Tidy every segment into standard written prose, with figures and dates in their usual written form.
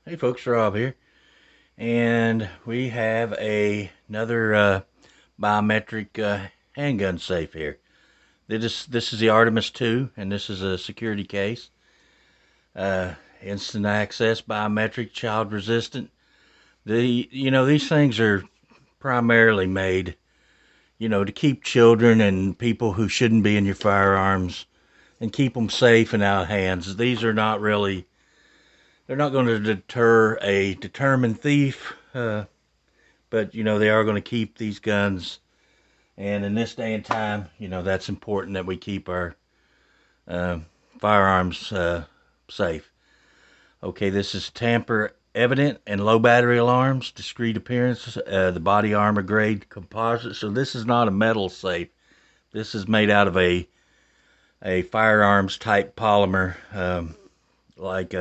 Hey folks, Rob here, and we have another biometric handgun safe here. This is the Artemis II, and this is a security case. Uh, Instant access, biometric, child resistant. These things are primarily made, to keep children and people who shouldn't be in your firearms and keep them safe and out of hands. These are not really. They're not going to deter a determined thief. But they are going to keep these guns, and in this day and time that's important that we keep our uh, firearms safe. Okay, this is tamper evident and low battery alarms, discreet appearance, the body armor grade composite. So this is not a metal safe. This is made out of a firearms type polymer, like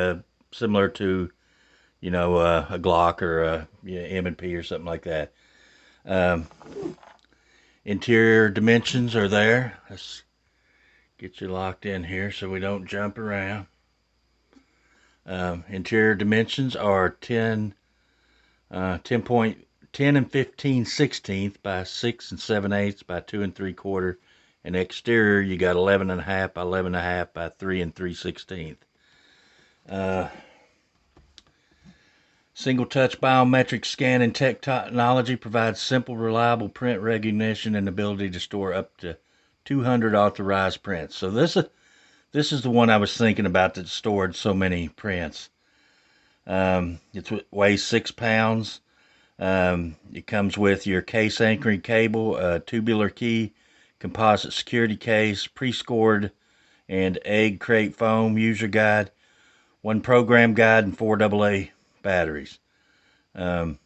similar to a Glock or a M&P or something like that. um, Interior dimensions are there. Let's get you locked in here so we don't jump around. Interior dimensions are 10 and 15 sixteenth by 6 and 7/8 by 2 and 3/4. And exterior, you got 11 and a half by 11 and a half by 3 and 3/16. Single touch biometric scan and technology provides simple, reliable print recognition and ability to store up to 200 authorized prints. So this is the one I was thinking about that stored so many prints. It weighs 6 pounds. It comes with your case anchoring cable, a tubular key, composite security case, pre-scored and egg crate foam, user guide, one program guide, and 4 AA batteries. And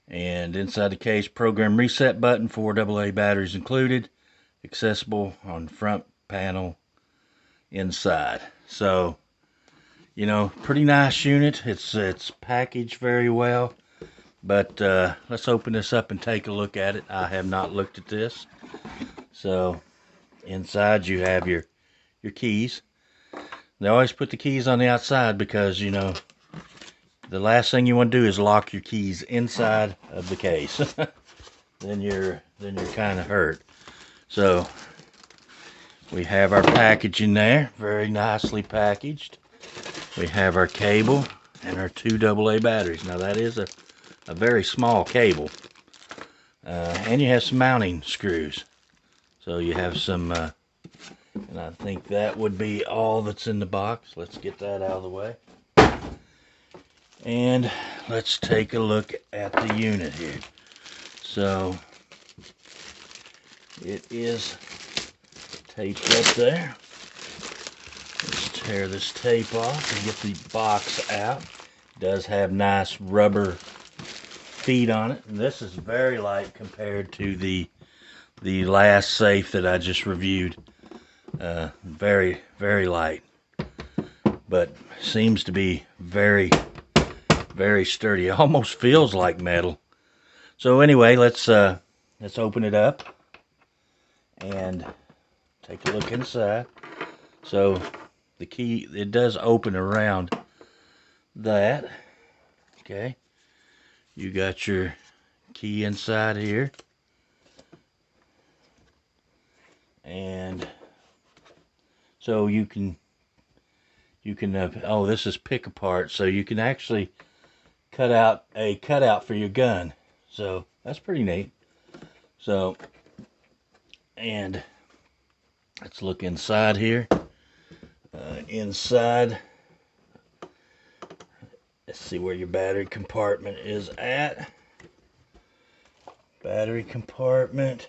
inside the case, program reset button, 4 AA batteries included, accessible on the front panel inside. So, pretty nice unit. It's packaged very well. But let's open this up and take a look at it. I have not looked at this. So inside you have your keys. They always put the keys on the outside because the last thing you want to do is lock your keys inside of the case. then you're kind of hurt. So we have our package in there, very nicely packaged. We have our cable and our 2 AA batteries. Now that is a very small cable. And you have some mounting screws. So you have some, and I think that would be all that's in the box. Let's get that out of the way. And let's take a look at the unit here. So it is taped up there. Let's tear this tape off and get the box out. It does have nice rubber feet on it, and this is very light compared to the last safe that I just reviewed. Very, very light, but seems to be very, very sturdy. It almost feels like metal. So anyway, let's open it up and take a look inside. So the key, it does open around that. Okay, you got your key inside here, and so you can oh, this is pick apart, so you can actually cut out a cutout for your gun. So that's pretty neat. So, and let's look inside here. Inside, let's see where your battery compartment is at. Battery compartment.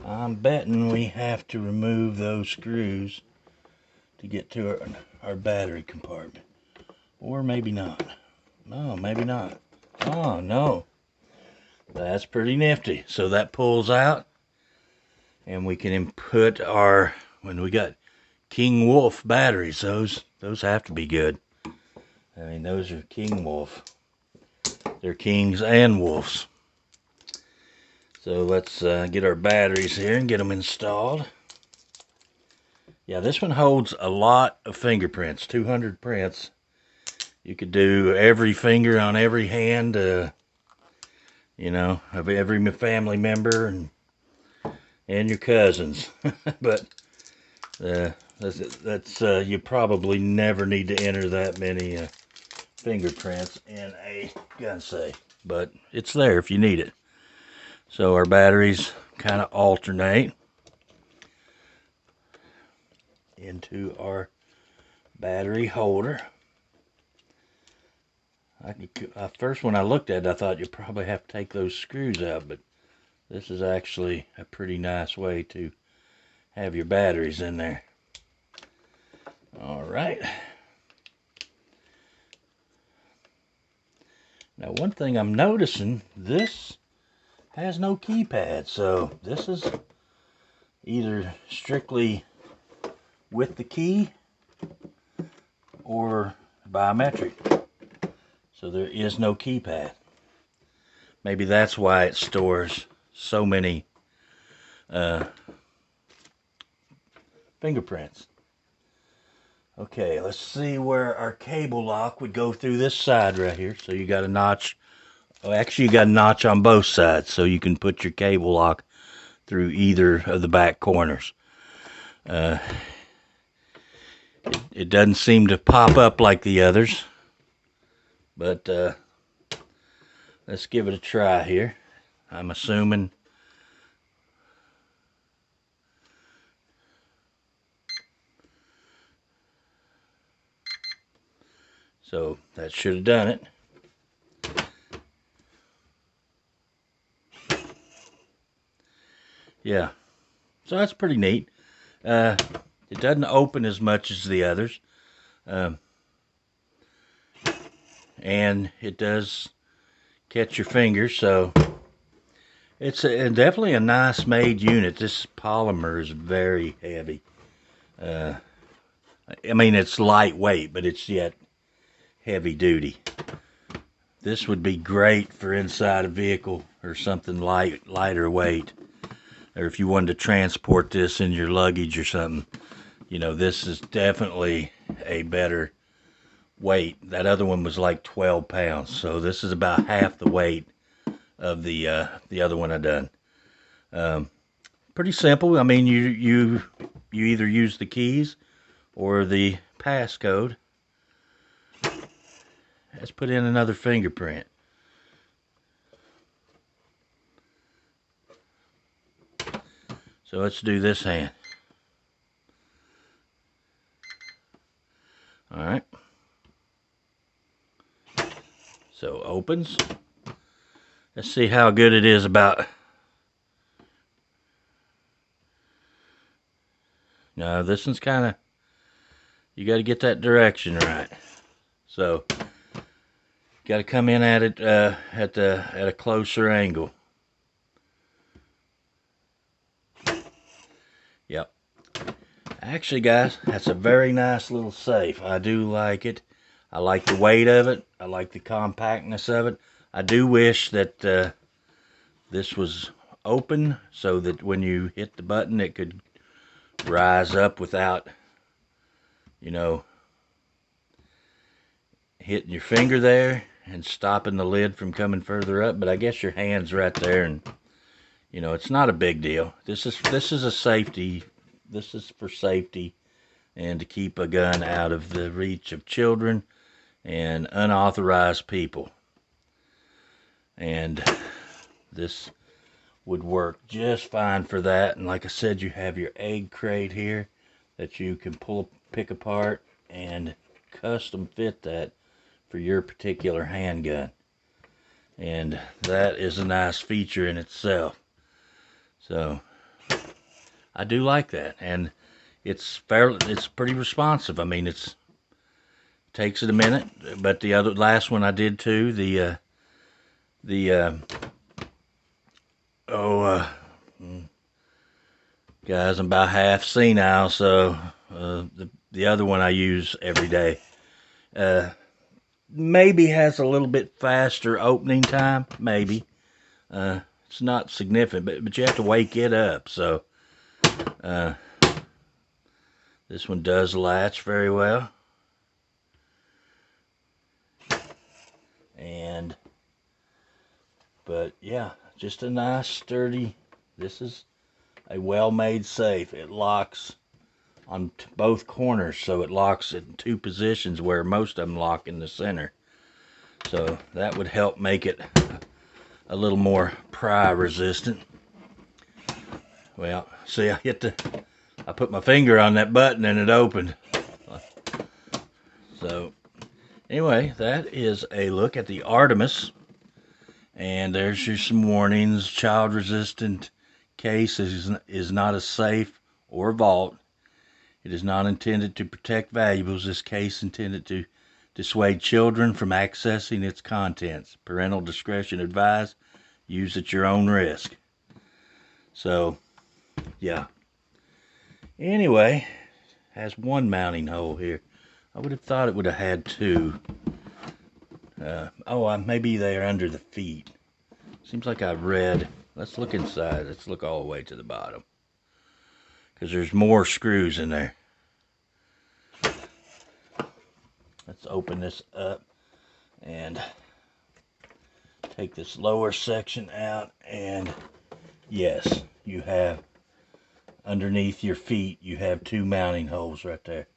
I'm betting we have to remove those screws to get to our battery compartment. Or maybe not. No, maybe not. Oh, no. That's pretty nifty. So that pulls out, and we can input when we got King Wolf batteries, those have to be good. I mean, those are King Wolf. They're kings and wolves. So let's get our batteries here and get them installed. Yeah, this one holds a lot of fingerprints, 200 prints. You could do every finger on every hand, you know, of every family member and your cousins. But that's you probably never need to enter that many fingerprints in a gun safe, but it's there if you need it. So our batteries kind of alternate into our battery holder. First when I looked at it, I thought you'd probably have to take those screws out, but this is actually a pretty nice way to have your batteries in there. All right. Now one thing I'm noticing, this has no keypad, so this is either strictly with the key or biometric. So there is no keypad. Maybe that's why it stores so many fingerprints. Okay, let's see where our cable lock would go through this side right here. So you got a notch. Oh, actually you got a notch on both sides, so you can put your cable lock through either of the back corners. It doesn't seem to pop up like the others, but let's give it a try here. I'm assuming so. That should have done it. Yeah, so that's pretty neat. It doesn't open as much as the others, and it does catch your fingers, so it's definitely a nice made unit. This polymer is very heavy. I mean, it's lightweight, but it's yet heavy duty. This would be great for inside a vehicle or something lighter weight. Or if you wanted to transport this in your luggage or something, you know, this is definitely a better weight. That other one was like 12 pounds, so this is about half the weight of the other one I done. Pretty simple. I mean, you either use the keys or the passcode. Let's put in another fingerprint. So let's do this hand. All right. So opens. Let's see how good it is about. No, this one's kind of, you got to get that direction right. So got to come in at it at a closer angle. Yep. Actually, guys, that's a very nice little safe. I do like it. I like the weight of it. I like the compactness of it. I do wish that this was open so that when you hit the button, it could rise up without, you know, hitting your finger there and stopping the lid from coming further up. But I guess your hand's right there, and you know, it's not a big deal. This is a safety. This is for safety and to keep a gun out of the reach of children and unauthorized people. And this would work just fine for that. And like I said, you have your egg crate here that you can pick apart and custom fit that for your particular handgun. And that is a nice feature in itself. So I do like that, and it's pretty responsive. I mean, it takes it a minute, but the last one I did too, guys, I'm about half senile, so the other one I use every day. Maybe has a little bit faster opening time, maybe. It's not significant, but you have to wake it up, so This one does latch very well. But yeah, just a nice sturdy, this is a well-made safe. It locks on both corners, so it locks in 2 positions where most of them lock in the center. So that would help make it a little more pry resistant. Well, see, I put my finger on that button and it opened. So anyway, that is a look at the Artemis. And there's your some warnings. Child resistant case is not a safe or vault. It is not intended to protect valuables. This case intended to dissuade children from accessing its contents. Parental discretion advised. Use at your own risk. So, yeah. Anyway, has 1 mounting hole here. I would have thought it would have had 2. Maybe they are under the feet. Seems like I've read. Let's look inside. Let's look all the way to the bottom, because there's more screws in there. Let's open this up and take this lower section out, and yes, you have underneath your feet, you have 2 mounting holes right there.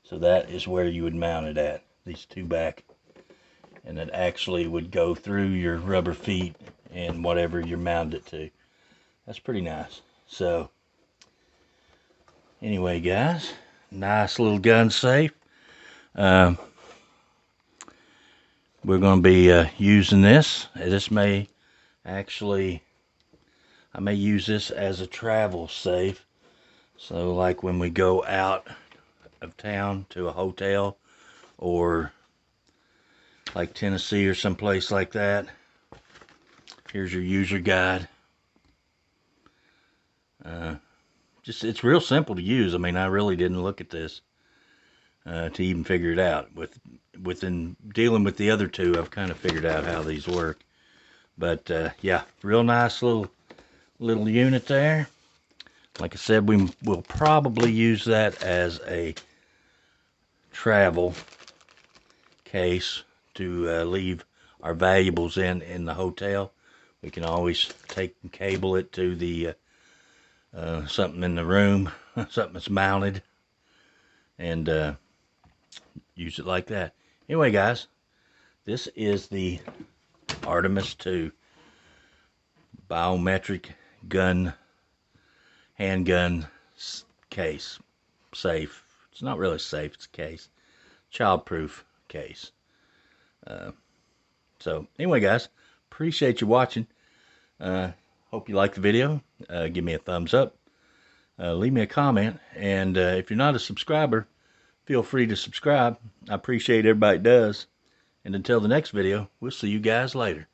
So that is where you would mount it at, these 2 back. And it actually would go through your rubber feet and whatever you're mounted it to. That's pretty nice. So anyway, guys, nice little gun safe. We're going to be using this. This may actually, I may use this as a travel safe. So like when we go out of town to a hotel, or like Tennessee or someplace like that. Here's your user guide. It's real simple to use. I mean, I really didn't look at this to even figure it out. Within dealing with the other 2, I've kind of figured out how these work. But yeah, real nice little unit there. Like I said, we will probably use that as a travel case to leave our valuables in the hotel. We can always take and cable it to the something in the room, something that's mounted, and use it like that. Anyway, guys, this is the Artemis II biometric handgun case. Safe. It's not really safe, it's a case. Childproof case. So anyway, guys, appreciate you watching. Hope you like the video. Give me a thumbs up. Leave me a comment. And if you're not a subscriber, feel free to subscribe. I appreciate everybody does. And until the next video, we'll see you guys later.